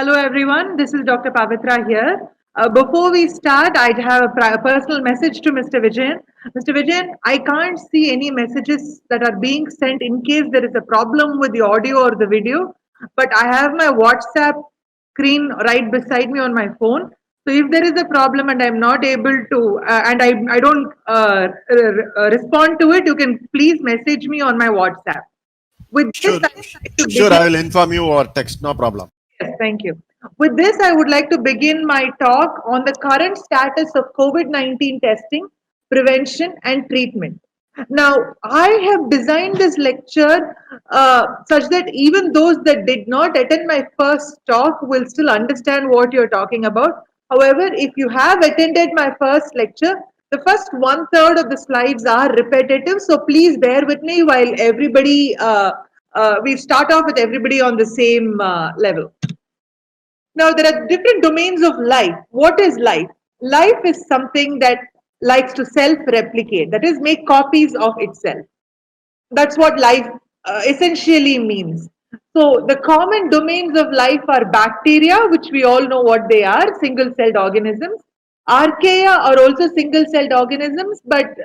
Hello everyone, this is Dr. Pavitra here. Before we start, I have a personal message to Mr. Vijayan. Mr. Vijayan, I can't see any messages that are being sent in case there is a problem with the audio or the video, but I have my WhatsApp screen right beside me on my phone. So if there is a problem and I'm not able to, and I don't respond to it, you can please message me on my WhatsApp. With this, Sure, I would like to sure. begin. I will inform you or text. No problem. Yes, thank you. With this, I would like to begin my talk on the current status of COVID-19 testing, prevention, and treatment. Now, I have designed this lecture such that even those that did not attend my first talk will still understand what you're talking about. However, if you have attended my first lecture, the first one third of the slides are repetitive, so please bear with me while we start off with everybody on the same level. Now, there are different domains of life. What is life? Life is something that likes to self replicate, that is, make copies of itself. That's what life essentially means. So, the common domains of life are bacteria, which we all know what they are, single celled organisms. Archaea are also single celled organisms, but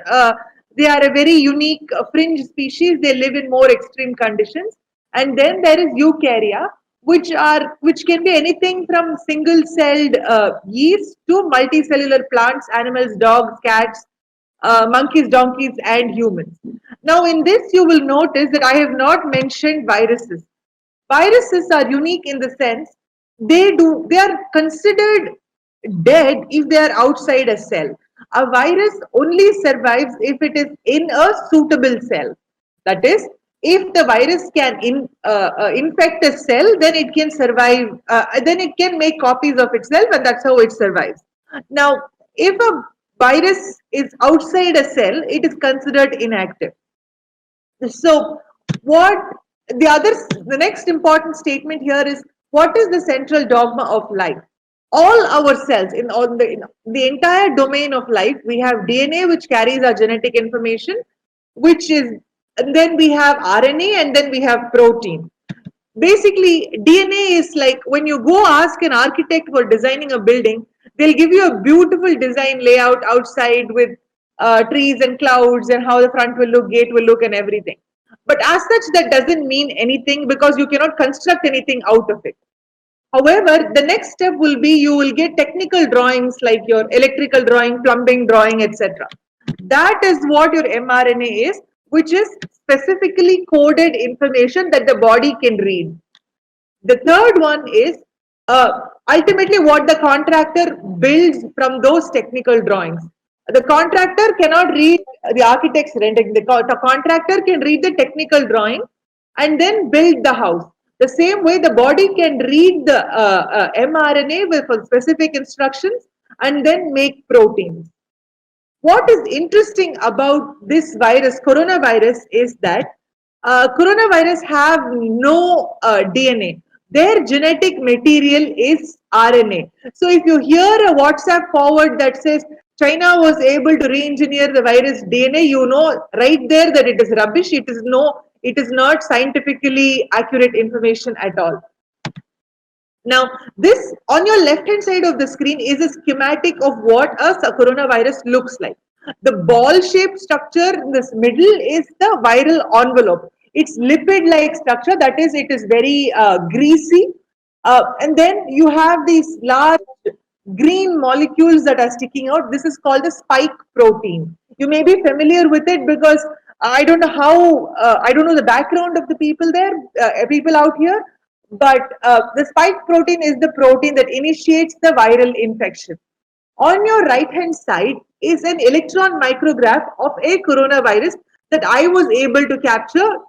they are a very unique fringe species. They live in more extreme conditions. And then there is eukarya, which can be anything from single celled yeast to multicellular plants, animals, dogs, cats, monkeys, donkeys, and humans. Now, in this, you will notice that I have not mentioned viruses. Viruses are unique in the sense they are considered dead if they are outside a cell. A virus only survives if it is in a suitable cell. That is, if the virus can infect a cell, then it can survive, then it can make copies of itself, and that's how it survives. Now, if a virus is outside a cell, it is considered inactive. So, what the next important statement here is what is the central dogma of life? All our cells in the entire domain of life, we have DNA, which carries our genetic information, which is, and then we have RNA, and then we have protein. Basically, DNA is like when you go ask an architect for designing a building, they'll give you a beautiful design layout outside with trees and clouds and how the front will look, gate will look, and everything. But as such, that doesn't mean anything because you cannot construct anything out of it. However, the next step will be you will get technical drawings like your electrical drawing, plumbing drawing, etc. That is what your mRNA is, which is specifically coded information that the body can read. The third one is ultimately what the contractor builds from those technical drawings. The contractor cannot read the architect's rendering. The contractor can read the technical drawing and then build the house. The same way, the body can read the mRNA with specific instructions and then make proteins. What is interesting about this virus, coronavirus, is that coronavirus have no DNA. Their genetic material is RNA. So if you hear a WhatsApp forward that says China was able to re-engineer the virus DNA, you know right there that it is rubbish. It is not scientifically accurate information at all. Now, this on your left hand side of the screen is a schematic of what a coronavirus looks like. The ball shaped structure in this middle is the viral envelope. It's lipid like structure, that is, it is very greasy. And then you have these large green molecules that are sticking out. This is called the spike protein. You may be familiar with it because I don't know I don't know the background of the people there, people out here, but the spike protein is the protein that initiates the viral infection. On your right hand side is an electron micrograph of a coronavirus that I was able to capture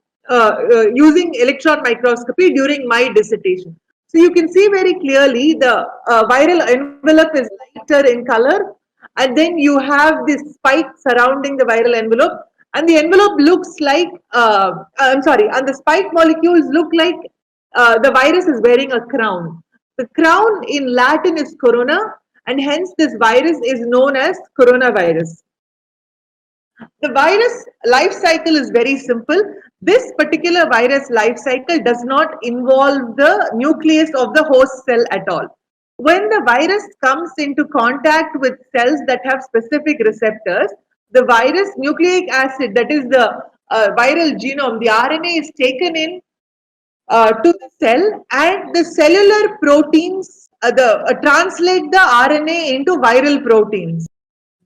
using electron microscopy during my dissertation. So you can see very clearly the viral envelope is lighter in color, and then you have this spike surrounding the viral envelope, and the envelope looks like I'm sorry, and the spike molecules look like the virus is wearing a crown. The crown in Latin is corona, and hence this virus is known as coronavirus. The virus life cycle is very simple. This particular virus life cycle does not involve the nucleus of the host cell at all. When the virus comes into contact with cells that have specific receptors, the virus nucleic acid, that is the viral genome, the RNA is taken in to the cell, and the cellular proteins translate the RNA into viral proteins.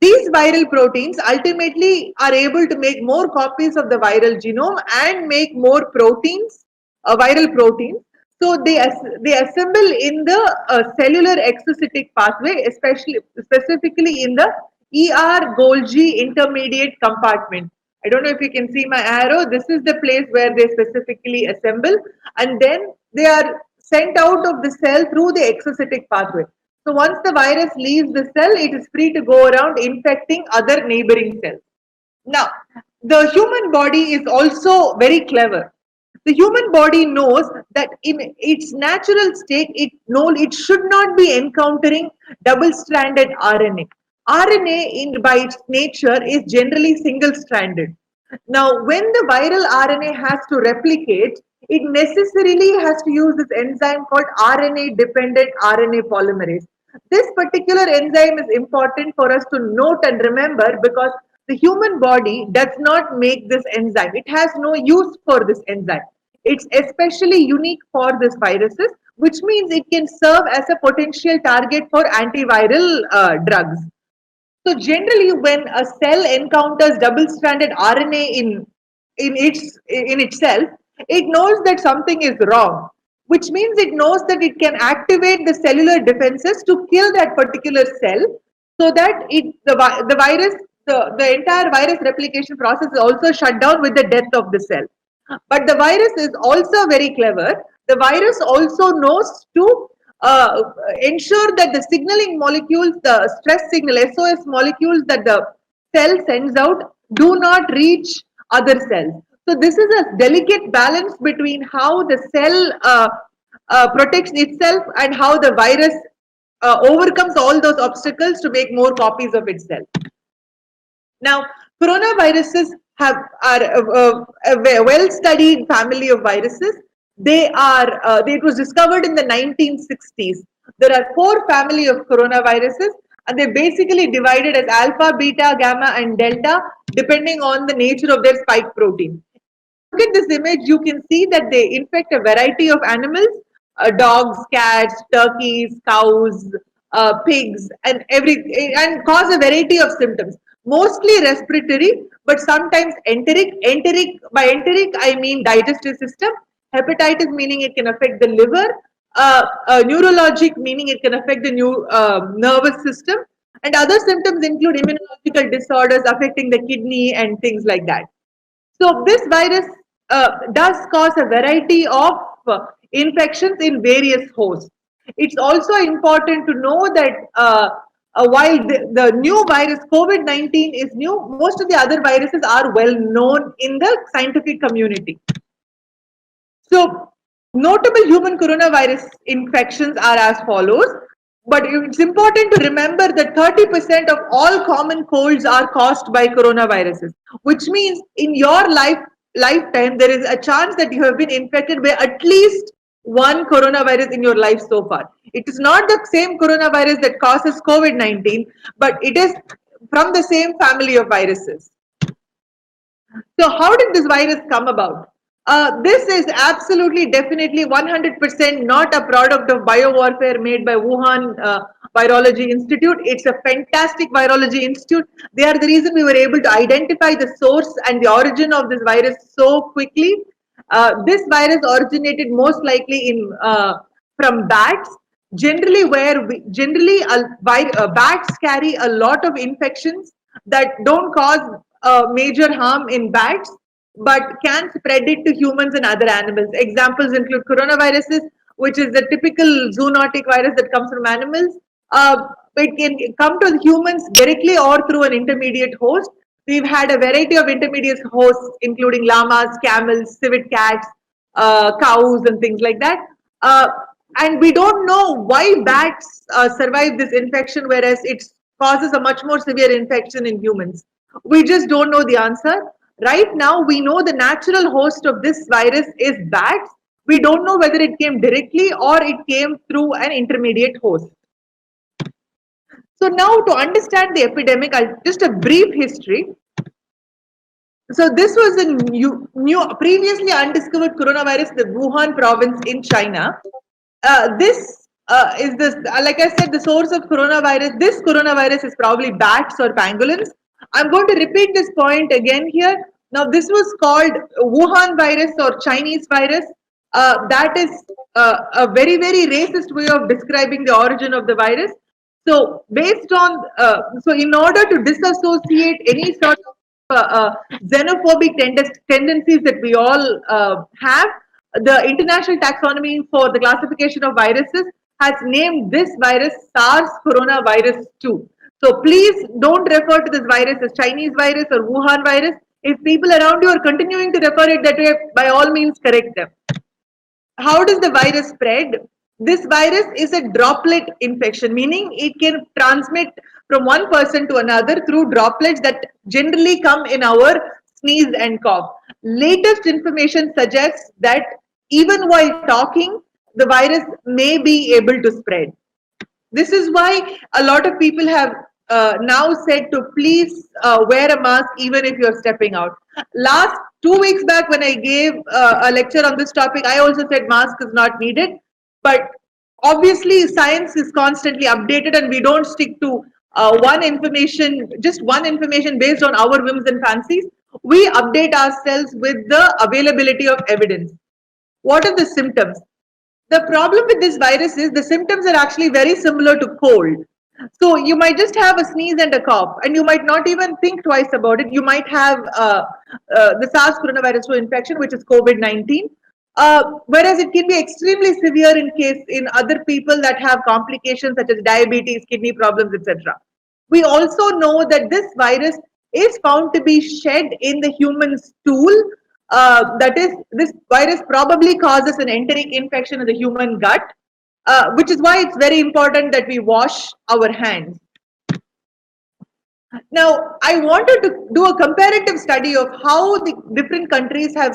These viral proteins ultimately are able to make more copies of the viral genome and make more proteins, viral proteins. So they assemble in the cellular exocytic pathway, especially specifically in the ER-Golgi intermediate compartment. I don't know if you can see my arrow. This is the place where they specifically assemble, and then they are sent out of the cell through the exocytic pathway. So once the virus leaves the cell, it is free to go around infecting other neighboring cells. Now, the human body is also very clever. The human body knows that in its natural state, it should not be encountering double-stranded RNA. RNA, by its nature, is generally single-stranded. Now, when the viral RNA has to replicate, it necessarily has to use this enzyme called RNA-dependent RNA polymerase. This particular enzyme is important for us to note and remember because the human body does not make this enzyme. It has no use for this enzyme. It's especially unique for this viruses, which means it can serve as a potential target for antiviral drugs. So generally, when a cell encounters double-stranded RNA in itself, it knows that something is wrong, which means it knows that it can activate the cellular defenses to kill that particular cell, so that the virus the entire virus replication process is also shut down with the death of the cell. But the virus is also very clever. The virus also knows to uh, ensure that the signaling molecules, the stress signal, SOS molecules that the cell sends out do not reach other cells. So this is a delicate balance between how the cell protects itself and how the virus overcomes all those obstacles to make more copies of itself. Now, coronaviruses are a well-studied family of viruses. It was discovered in the 1960s. There are four family of coronaviruses, and they're basically divided as alpha, beta, gamma, and delta, depending on the nature of their spike protein. Look at this image, you can see that they infect a variety of animals, dogs, cats, turkeys, cows, pigs, and cause a variety of symptoms. Mostly respiratory, but sometimes enteric. By enteric, I mean digestive system. Hepatitis meaning it can affect the liver. Neurologic meaning it can affect the nervous system. And other symptoms include immunological disorders affecting the kidney and things like that. So this virus does cause a variety of infections in various hosts. It's also important to know that while the new virus COVID-19 is new, most of the other viruses are well known in the scientific community. So notable human coronavirus infections are as follows. But it's important to remember that 30% of all common colds are caused by coronaviruses, which means in your lifetime, there is a chance that you have been infected by at least one coronavirus in your life so far. It is not the same coronavirus that causes COVID-19, but it is from the same family of viruses. So how did this virus come about? This is absolutely, definitely 100% not a product of biowarfare made by Wuhan Virology Institute. It's a fantastic virology institute. They are the reason we were able to identify the source and the origin of this virus so quickly. This virus originated most likely from bats. Generally, bats carry a lot of infections that don't cause major harm in bats, but can spread it to humans and other animals. Examples include coronaviruses, which is the typical zoonotic virus that comes from animals. It can come to humans directly or through an intermediate host. We've had a variety of intermediate hosts, including llamas, camels, civet cats, cows, and things like that. And we don't know why bats survive this infection, whereas it causes a much more severe infection in humans. We just don't know the answer. Right now, we know the natural host of this virus is bats. We don't know whether it came directly or it came through an intermediate host. So now to understand the epidemic, I'll just a brief history. So this was a previously undiscovered coronavirus, the Wuhan province in China. This is this, like I said, the source of coronavirus. This coronavirus is probably bats or pangolins. I'm going to repeat this point again here. Now, this was called Wuhan virus or Chinese virus. That is a very, very racist way of describing the origin of the virus. So, based on, so in order to disassociate any sort of xenophobic tendencies that we all have, the International Taxonomy for the Classification of Viruses has named this virus SARS coronavirus 2. So please don't refer to this virus as Chinese virus or Wuhan virus. If people around you are continuing to refer it that way, by all means correct them. How does the virus spread? This virus is a droplet infection, meaning it can transmit from one person to another through droplets that generally come in our sneeze and cough. Latest information suggests that even while talking, the virus may be able to spread. This is why a lot of people have now said to please wear a mask even if you're stepping out. Last 2 weeks back, when I gave a lecture on this topic, I also said mask is not needed. But obviously, science is constantly updated, and we don't stick to just one information based on our whims and fancies. We update ourselves with the availability of evidence. What are the symptoms? The problem with this virus is the symptoms are actually very similar to cold. So you might just have a sneeze and a cough, and you might not even think twice about it. You might have the SARS coronavirus 2 infection, which is COVID-19. Whereas it can be extremely severe in other people that have complications such as diabetes, kidney problems, etc. We also know that this virus is found to be shed in the human stool. That is, this virus probably causes an enteric infection in the human gut, which is why it's very important that we wash our hands. Now, I wanted to do a comparative study of how the different countries have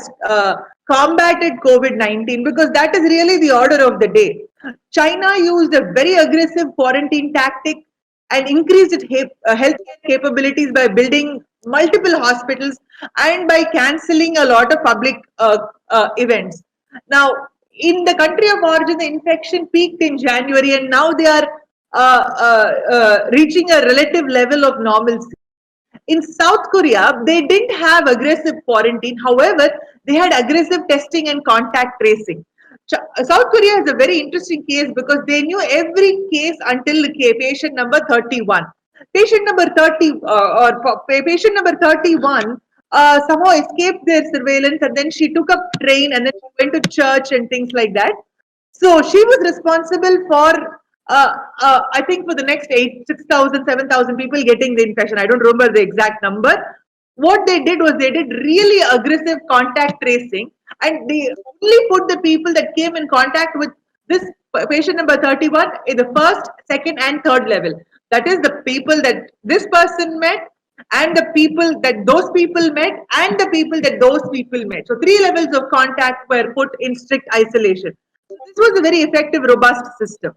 combated COVID-19, because that is really the order of the day. China used a very aggressive quarantine tactic and increased its healthcare capabilities by building multiple hospitals and by cancelling a lot of public events. Now, in the country of origin, the infection peaked in January, and now they are reaching a relative level of normalcy. In South Korea, they didn't have aggressive quarantine. However, they had aggressive testing and contact tracing. South Korea is a very interesting case because they knew every case until patient number 31. Patient number 30 or patient number 31 somehow escaped their surveillance, and then she took up train, and then she went to church and things like that. So she was responsible for, I think, for the next 6,000, 7,000 people getting the infection. I don't remember the exact number. What they did was they did really aggressive contact tracing, and they only put the people that came in contact with this patient number 31 in the first, second, and third level. That is the people that this person met, and the people that those people met, and the people that those people met. So 3 levels of contact were put in strict isolation. This was a very effective, robust system.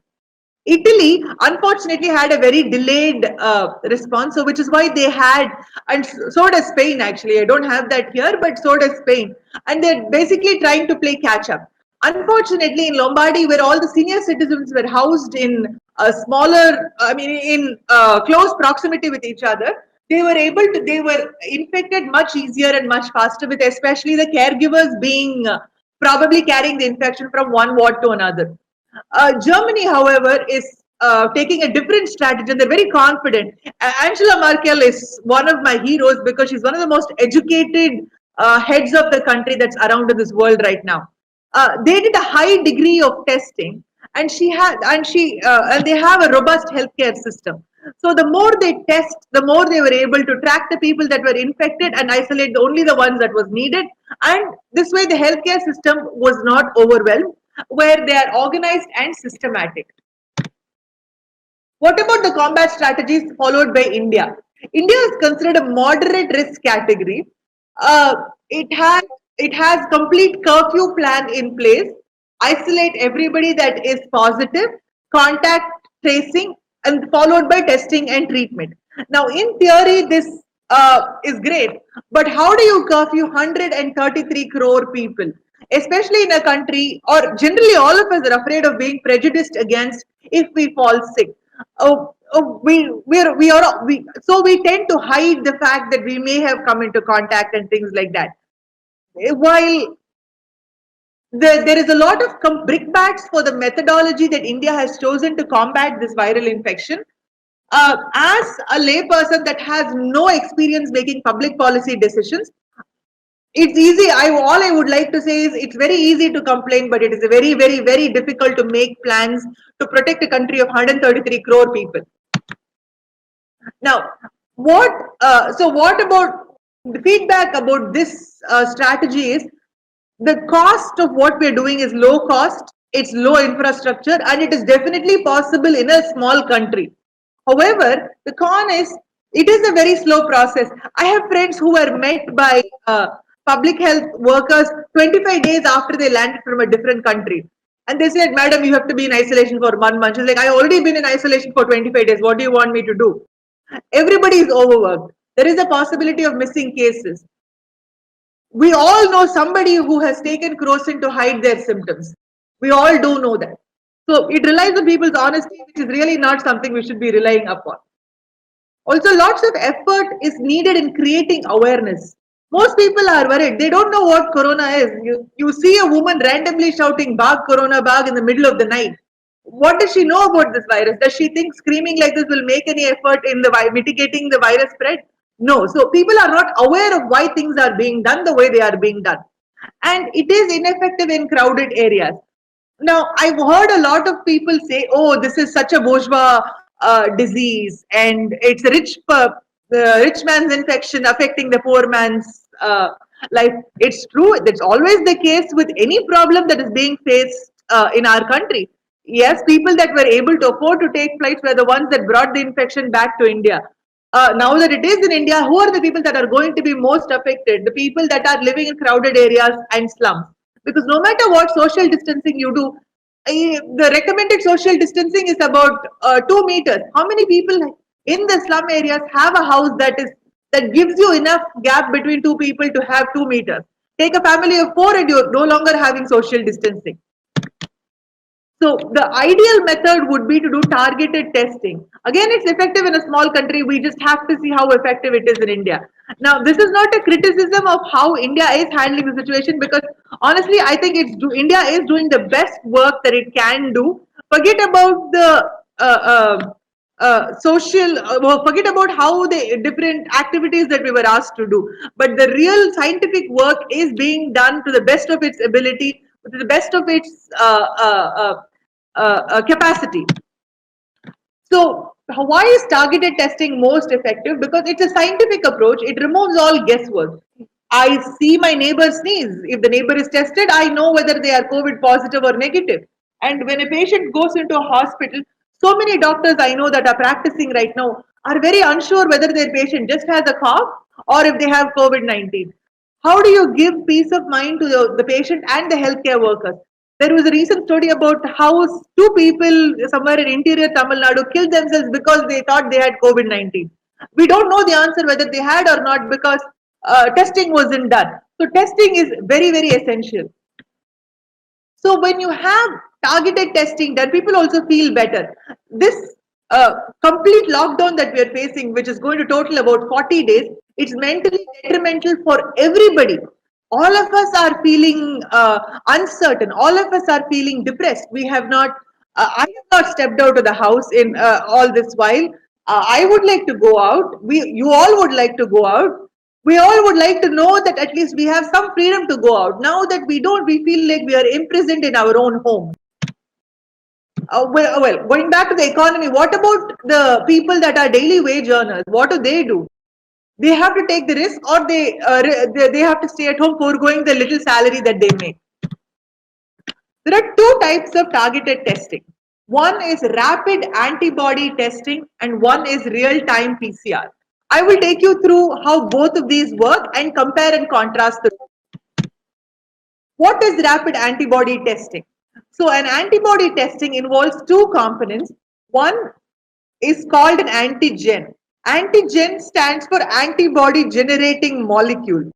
Italy, unfortunately, had a very delayed response, so which is why they had, and so does Spain actually. I don't have that here, but so does Spain. And they're basically trying to play catch up. Unfortunately, in Lombardy, where all the senior citizens were housed in a smaller, in close proximity with each other, they were infected much easier and much faster, with especially the caregivers being probably carrying the infection from one ward to another. Germany, however, is taking a different strategy, and they're very confident. Angela Merkel is one of my heroes because she's one of the most educated heads of the country that's around in this world right now. They did a high degree of testing, and they have a robust healthcare system. So the more they test, the more they were able to track the people that were infected and isolate only the ones that was needed. And this way, the healthcare system was not overwhelmed, where they are organized and systematic. What about the combat strategies followed by India? India is considered a moderate risk category. Uh, it has complete curfew plan in place, isolate everybody that is positive, contact tracing, and followed by testing and treatment. Now, in theory, this is great, but how do you curfew 133 crore people? Especially in a country, or generally all of us are afraid of being prejudiced against if we fall sick. So we tend to hide the fact that we may have come into contact and things like that. While there is a lot of brickbats for the methodology that India has chosen to combat this viral infection. As a layperson that has no experience making public policy decisions, it's easy. All I would like to say is it's very easy to complain, but it is very, very, very difficult to make plans to protect a country of 133 crore people. Now, what about the feedback about this strategy is the cost of what we're doing is low cost, it's low infrastructure, and it is definitely possible in a small country. However, the con is it is a very slow process. I have friends who were met by public health workers 25 days after they landed from a different country. And they said, Madam, you have to be in isolation for 1 month. She's like, I already been in isolation for 25 days. What do you want me to do? Everybody is overworked. There is a possibility of missing cases. We all know somebody who has taken crocin to hide their symptoms. We all do know that. So it relies on people's honesty, which is really not something we should be relying upon. Also, lots of effort is needed in creating awareness. Most people are worried. They don't know what corona is. You see a woman randomly shouting "Bag corona bag" in the middle of the night. What does she know about this virus? Does she think screaming like this will make any effort in the mitigating the virus spread? No. So people are not aware of why things are being done the way they are being done. And it is ineffective in crowded areas. Now, I've heard a lot of people say, "Oh, this is such a bourgeois disease, and it's a the rich man's infection affecting the poor man's life." It's true. That's always the case with any problem that is being faced in our country. Yes, people that were able to afford to take flights were the ones that brought the infection back to India. Now that it is in India, who are the people that are going to be most affected? The people that are living in crowded areas and slums. Because no matter what social distancing you do, the recommended social distancing is about 2 meters. How many people in the slum areas have a house that gives you enough gap between two people to have 2 meters? Take a family of four and you're no longer having social distancing. So the ideal method would be to do targeted testing. Again, it's effective in a small country. We just have to see how effective it is in India. Now, this is not a criticism of how India is handling the situation, because honestly, I think India is doing the best work that it can do. Forget about the forget about how the different activities that we were asked to do. But the real scientific work is being done to the best of its ability, to the best of its capacity. So, why is targeted testing most effective? Because it's a scientific approach. It removes all guesswork. I see my neighbor sneeze. If the neighbor is tested, I know whether they are COVID positive or negative. And when a patient goes into a hospital, so many doctors I know that are practicing right now are very unsure whether their patient just has a cough or if they have COVID 19. How do you give peace of mind to the patient and the healthcare workers? There was a recent story about how two people somewhere in interior Tamil Nadu killed themselves because they thought they had COVID 19. We don't know the answer whether they had or not because testing wasn't done. So, testing is very, very essential. So when you have targeted testing done, people also feel better. This complete lockdown that we are facing, which is going to total about 40 days, it's mentally detrimental for everybody. All of us are feeling uncertain. All of us are feeling depressed. We have not, I have not stepped out of the house in all this while. I would like to go out. You all would like to go out. We all would like to know that at least we have some freedom to go out. Now that we don't, we feel like we are imprisoned in our own home. Going back to the economy, what about the people that are daily wage earners? What do they do? They have to take the risk, or they have to stay at home foregoing the little salary that they make. There are two types of targeted testing. One is rapid antibody testing, and one is real time PCR. I will take you through how both of these work and compare and contrast the. What is rapid antibody testing? So an antibody testing involves two components. One is called an antigen. Antigen stands for antibody generating molecule.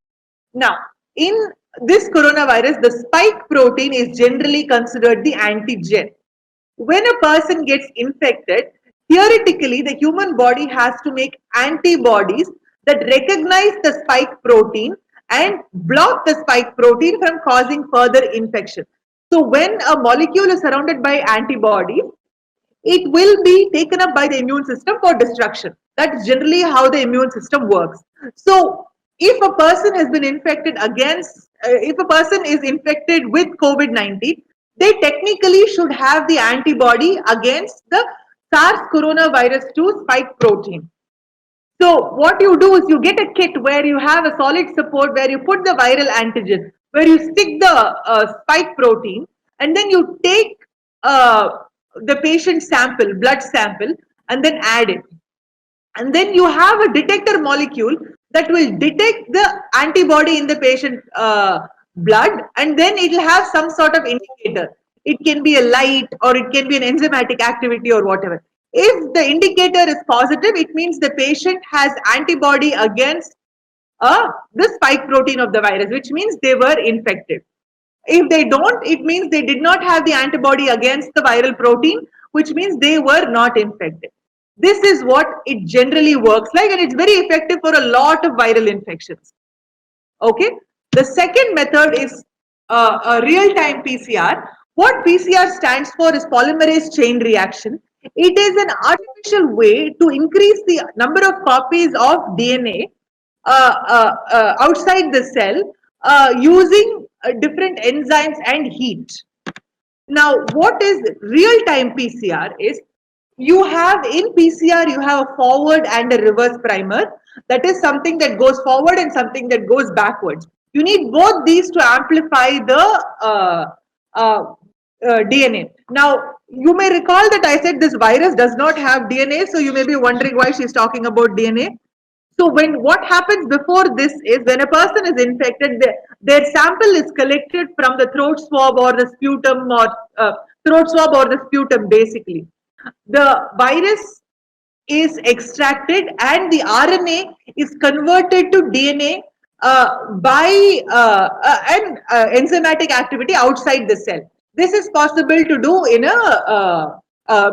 Now, in this coronavirus, the spike protein is generally considered the antigen. When a person gets infected, theoretically, the human body has to make antibodies that recognize the spike protein and block the spike protein from causing further infection. So, when a molecule is surrounded by antibodies, it will be taken up by the immune system for destruction. That's generally how the immune system works. So, if a person has been infected if a person is infected with COVID 19, they technically should have the antibody against the SARS coronavirus 2 spike protein. So what you do is you get a kit where you have a solid support where you put the viral antigen, where you stick the spike protein, and then you take the patient sample, blood sample, and then add it. And then you have a detector molecule that will detect the antibody in the patient blood, and then it will have some sort of indicator. It can be a light or it can be an enzymatic activity or whatever. If the indicator is positive, it means the patient has antibody against the spike protein of the virus, which means they were infected. If they don't, it means they did not have the antibody against the viral protein, which means they were not infected. This is what it generally works like, and it's very effective for a lot of viral infections. Okay. The second method is a real-time PCR. What PCR stands for is polymerase chain reaction. It is an artificial way to increase the number of copies of DNA outside the cell using different enzymes and heat. Now, what is real-time PCR is you have in PCR, you have a forward and a reverse primer. That is something that goes forward and something that goes backwards. You need both these to amplify the DNA. Now, you may recall that I said this virus does not have DNA, so you may be wondering why she's talking about DNA. So what happens before this is when a person is infected, their sample is collected from the throat swab or the sputum or throat swab or the sputum basically. The virus is extracted and the RNA is converted to DNA by an enzymatic activity outside the cell. This is possible to do in a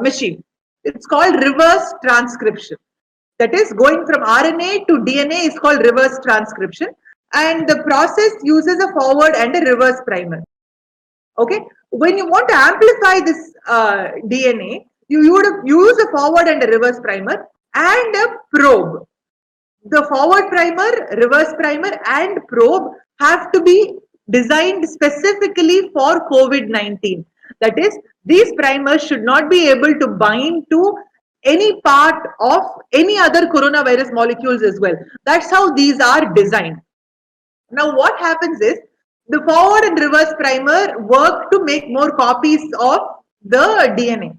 machine. It's called reverse transcription. That is, going from RNA to DNA is called reverse transcription, and the process uses a forward and a reverse primer. Okay, when you want to amplify this DNA, you would use a forward and a reverse primer and a probe. The forward primer, reverse primer, and probe have to be designed specifically for COVID-19. That is, these primers should not be able to bind to any part of any other coronavirus molecules as well. That's how these are designed. Now, what happens is the forward and reverse primer work to make more copies of the DNA.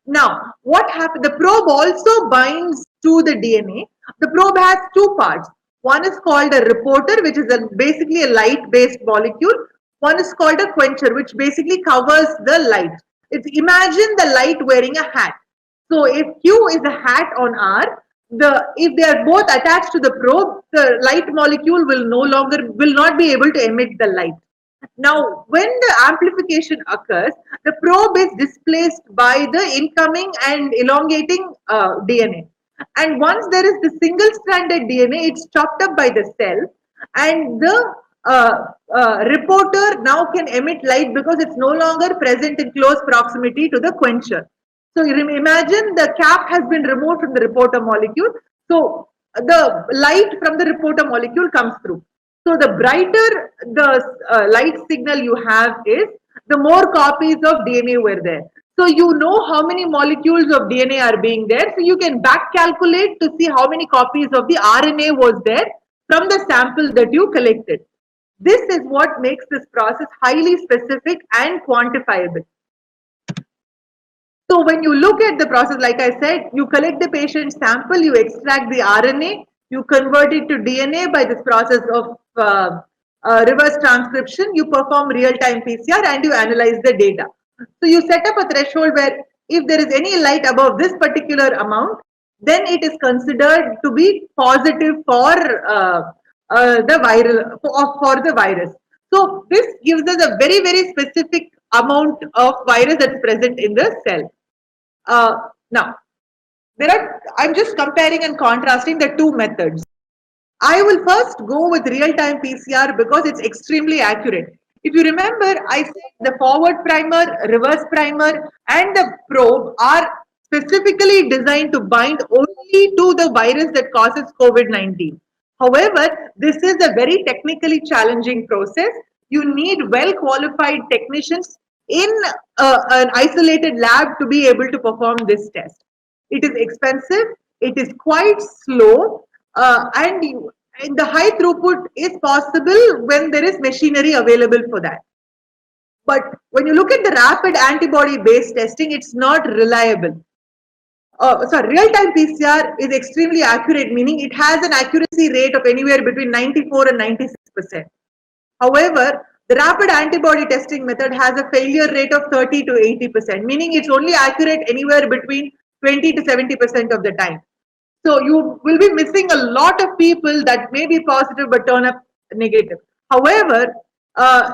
Now, what happens? The probe also binds to the DNA. The probe has two parts. One is called a reporter, which is basically a light-based molecule. One is called a quencher, which basically covers the light. Imagine the light wearing a hat. So if Q is a hat on R, if they are both attached to the probe, the light molecule will not be able to emit the light. Now, when the amplification occurs, the probe is displaced by the incoming and elongating DNA. And once there is the single-stranded DNA, it's chopped up by the cell, and the reporter now can emit light because it's no longer present in close proximity to the quencher. So you imagine the cap has been removed from the reporter molecule. So the light from the reporter molecule comes through. So the brighter the light signal you have is, the more copies of DNA were there. So you know how many molecules of DNA are being there. So you can back calculate to see how many copies of the RNA was there from the sample that you collected. This is what makes this process highly specific and quantifiable. So when you look at the process, like I said, you collect the patient sample, you extract the RNA, You convert it to DNA by this process of reverse transcription. You perform real-time PCR and you analyze the data. So you set up a threshold where if there is any light above this particular amount, then it is considered to be positive for the viral for the virus. So this gives us a very very specific amount of virus that's present in the cell. Now I'm just comparing and contrasting the two methods. I will first go with real-time PCR because it's extremely accurate. If you remember, I said the forward primer, reverse primer, and the probe are specifically designed to bind only to the virus that causes COVID-19. However, this is a very technically challenging process. You need well qualified technicians in an isolated lab to be able to perform this test. It is expensive, it is quite slow, and the high throughput is possible when there is machinery available for that. But when you look at the rapid antibody based testing, it's not reliable. Real-time PCR is extremely accurate, meaning it has an accuracy rate of anywhere between 94 and 96%. However, the rapid antibody testing method has a failure rate of 30 to 80%, meaning it's only accurate anywhere between 20 to 70% of the time. So you will be missing a lot of people that may be positive but turn up negative. However, uh,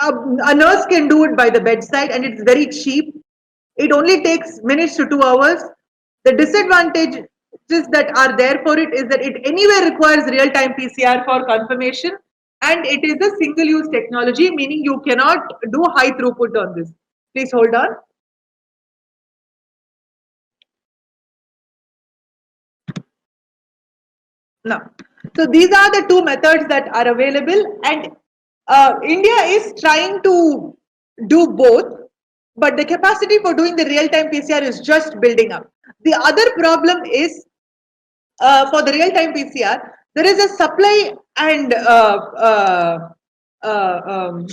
a nurse can do it by the bedside and it's very cheap. It only takes minutes to 2 hours. The disadvantages that are there for it is that it anyway requires real-time PCR for confirmation, and it is a single-use technology, meaning you cannot do high throughput on this. Please hold on. Now, so these are the two methods that are available, and India is trying to do both, but the capacity for doing the real-time PCR is just building up. The other problem is for the real-time PCR, there is a supply and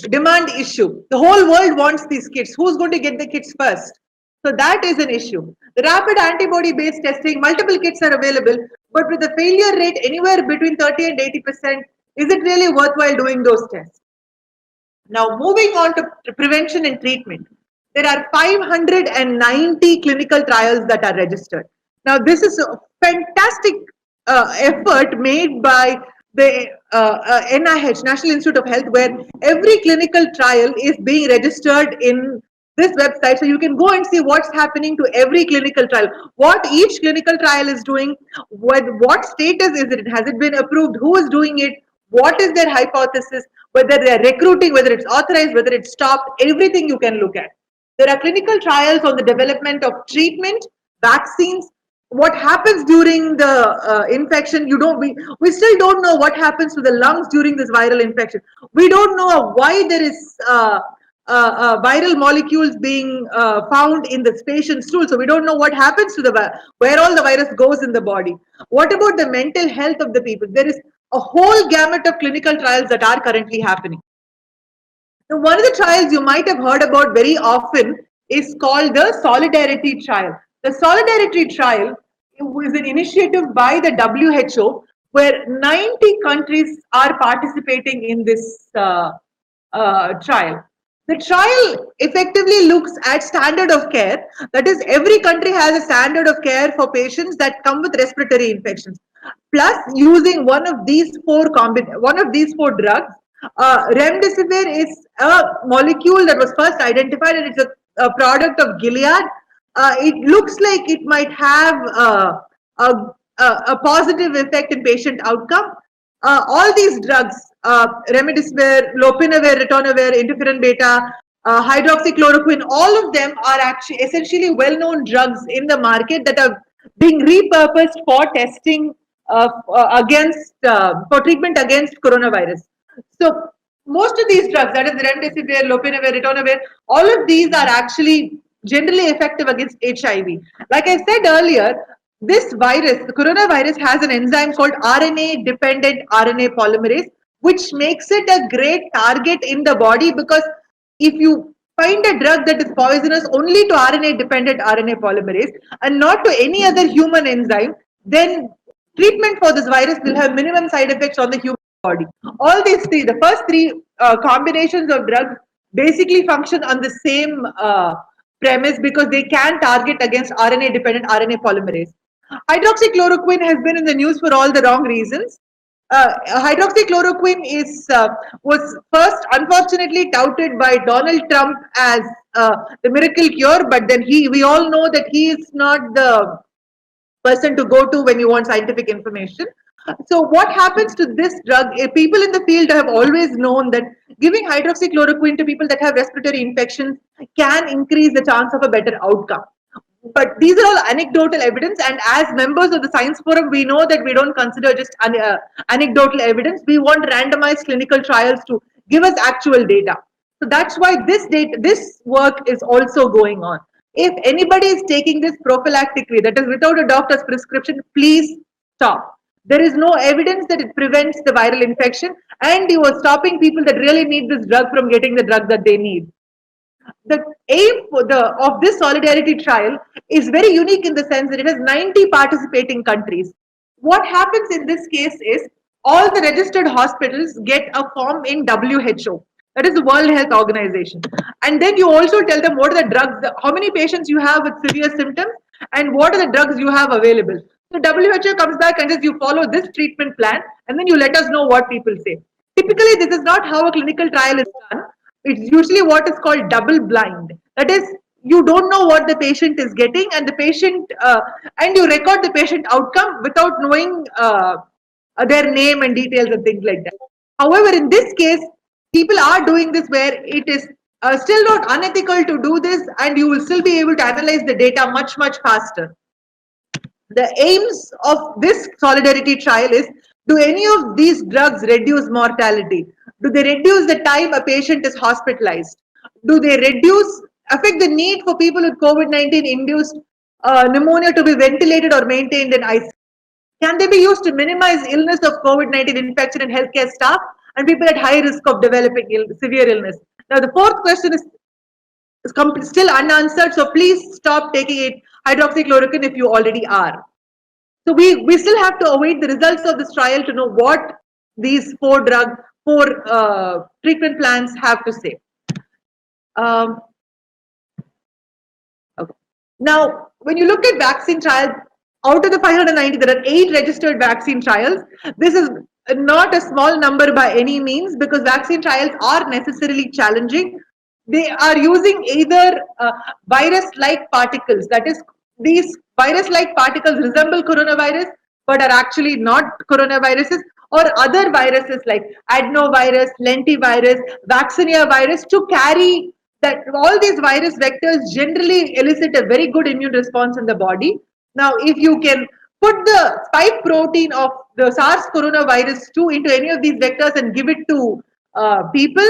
demand issue. The whole world wants these kits. Who's going to get the kits first? So that is an issue. The rapid antibody-based testing, multiple kits are available, but with a failure rate anywhere between 30 and 80%, is it really worthwhile doing those tests? Now, moving on to prevention and treatment. There are 590 clinical trials that are registered. Now, this is a fantastic effort made by the NIH, National Institute of Health, where every clinical trial is being registered in this website. So you can go and see what's happening to every clinical trial, what each clinical trial is doing, what status is it, has it been approved, who is doing it, what is their hypothesis, whether they are recruiting, whether it's authorized, whether it's stopped, everything you can look at. There are clinical trials on the development of treatment, vaccines, what happens during the infection. We still don't know what happens to the lungs during this viral infection. We don't know why there is viral molecules being found in the patient's stool. So we don't know what happens to where all the virus goes in the body. What about the mental health of the people? There is a whole gamut of clinical trials that are currently happening. Now, one of the trials you might have heard about very often is called the Solidarity Trial. The Solidarity Trial is an initiative by the WHO where 90 countries are participating in this trial. The trial effectively looks at standard of care. That is, every country has a standard of care for patients that come with respiratory infections. Plus, using one of these four drugs, remdesivir is a molecule that was first identified, and it's a product of Gilead. It looks like it might have a positive effect in patient outcome. All these drugs, remdesivir, lopinavir, ritonavir, interferon beta, hydroxychloroquine, all of them are actually essentially well-known drugs in the market that are being repurposed for testing for treatment against coronavirus. So most of these drugs, that is remdesivir, lopinavir, ritonavir, all of these are actually generally effective against HIV. Like I said earlier, this virus, the coronavirus, has an enzyme called RNA-dependent RNA polymerase, which makes it a great target in the body, because if you find a drug that is poisonous only to RNA-dependent RNA polymerase and not to any other human enzyme, then treatment for this virus will have minimum side effects on the human body. All these three, the first three combinations of drugs basically function on the same premise because they can target against RNA dependent RNA polymerase. Hydroxychloroquine has been in the news for all the wrong reasons. Hydroxychloroquine was first unfortunately touted by Donald Trump as the miracle cure, but then we all know that he is not the person to go to when you want scientific information. So what happens to this drug? People in the field have always known that giving hydroxychloroquine to people that have respiratory infections can increase the chance of a better outcome. But these are all anecdotal evidence, and as members of the science forum, we know that we don't consider just anecdotal evidence. We want randomized clinical trials to give us actual data. So that's why this work is also going on. If anybody is taking this prophylactically, that is without a doctor's prescription, please stop. There is no evidence that it prevents the viral infection, and you are stopping people that really need this drug from getting the drug that they need. The aim of this solidarity trial is very unique in the sense that it has 90 participating countries. What happens in this case is all the registered hospitals get a form in WHO, that is the World Health Organization, and then you also tell them what are the drugs, how many patients you have with severe symptoms, and what are the drugs you have available. So WHO comes back and says you follow this treatment plan, and then you let us know what people say. Typically, this is not how a clinical trial is done. It's usually what is called double blind. That is, you don't know what the patient is getting, and and you record the patient outcome without knowing their name and details and things like that. However, in this case, people are doing this where it is still not unethical to do this, and you will still be able to analyze the data much faster. The aims of this solidarity trial is, do any of these drugs reduce mortality? Do they reduce the time a patient is hospitalized? Do they affect the need for people with COVID-19 induced pneumonia to be ventilated or maintained in ICU? Can they be used to minimize illness of COVID-19 infection in healthcare staff and people at high risk of developing severe illness? Now, the fourth question is still unanswered, so please stop taking it hydroxychloroquine if you already are. So we still have to await the results of this trial to know what these four treatment plans have to say. Okay. Now, when you look at vaccine trials, out of the 590, there are 8 registered vaccine trials. This is not a small number by any means because vaccine trials are necessarily challenging. They are using either virus-like particles, that is, these virus-like particles resemble coronavirus but are actually not coronaviruses, or other viruses like adenovirus, lentivirus, vaccinia virus to carry that. All these virus vectors generally elicit a very good immune response in the body. Now, if you can put the spike protein of the SARS coronavirus 2 into any of these vectors and give it to people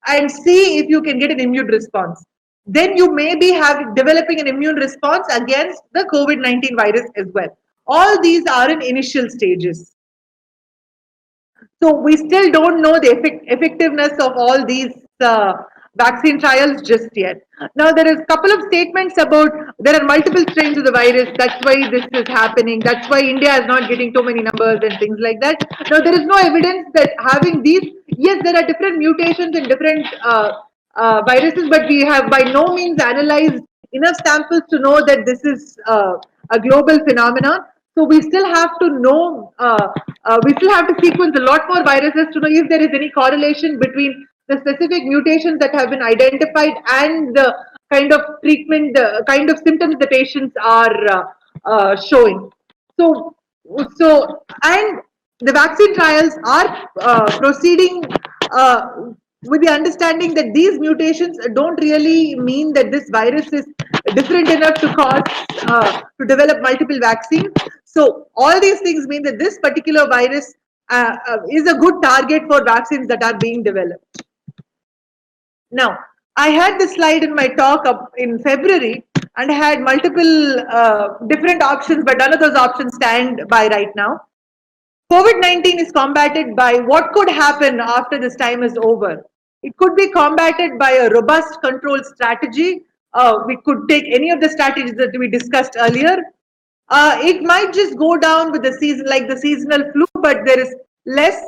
and see if you can get an immune response, then you may be developing an immune response against the COVID-19 virus as well. All these are in initial stages. So we still don't know the effectiveness of all these vaccine trials just yet. Now there is a couple of statements about there are multiple strains of the virus. That's why this is happening. That's why India is not getting too many numbers and things like that. Now there is no evidence that having these. Yes, there are different mutations in different viruses, but we have by no means analyzed enough samples to know that this is a global phenomenon. So we still have to know, we still have to sequence a lot more viruses to know if there is any correlation between the specific mutations that have been identified and the kind of treatment, the kind of symptoms the patients are showing. And the vaccine trials are proceeding with the understanding that these mutations don't really mean that this virus is different enough to cause to develop multiple vaccines. So all these things mean that this particular virus is a good target for vaccines that are being developed. Now, I had this slide in my talk up in February and I had multiple different options, but none of those options stand by right now. COVID-19 is combated by what could happen after this time is over. It could be combated by a robust control strategy. We could take any of the strategies that we discussed earlier. It might just go down with the season, like the seasonal flu, but there is less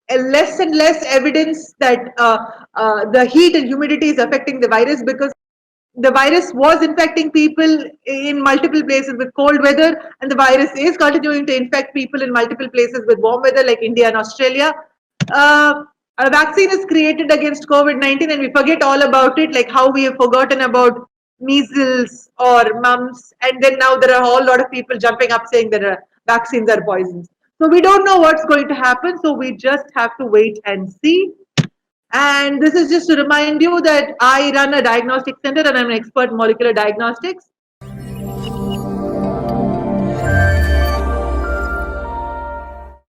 and less evidence that the heat and humidity is affecting the virus, because the virus was infecting people in multiple places with cold weather, and the virus is continuing to infect people in multiple places with warm weather, like India and Australia. Uh, a vaccine is created against COVID-19, and we forget all about it, like how we have forgotten about measles or mumps, and then now there are a whole lot of people jumping up saying that vaccines are poisons. So we don't know what's going to happen, so we just have to wait and see. And this is just to remind you that I run a diagnostic center and I'm an expert in molecular diagnostics.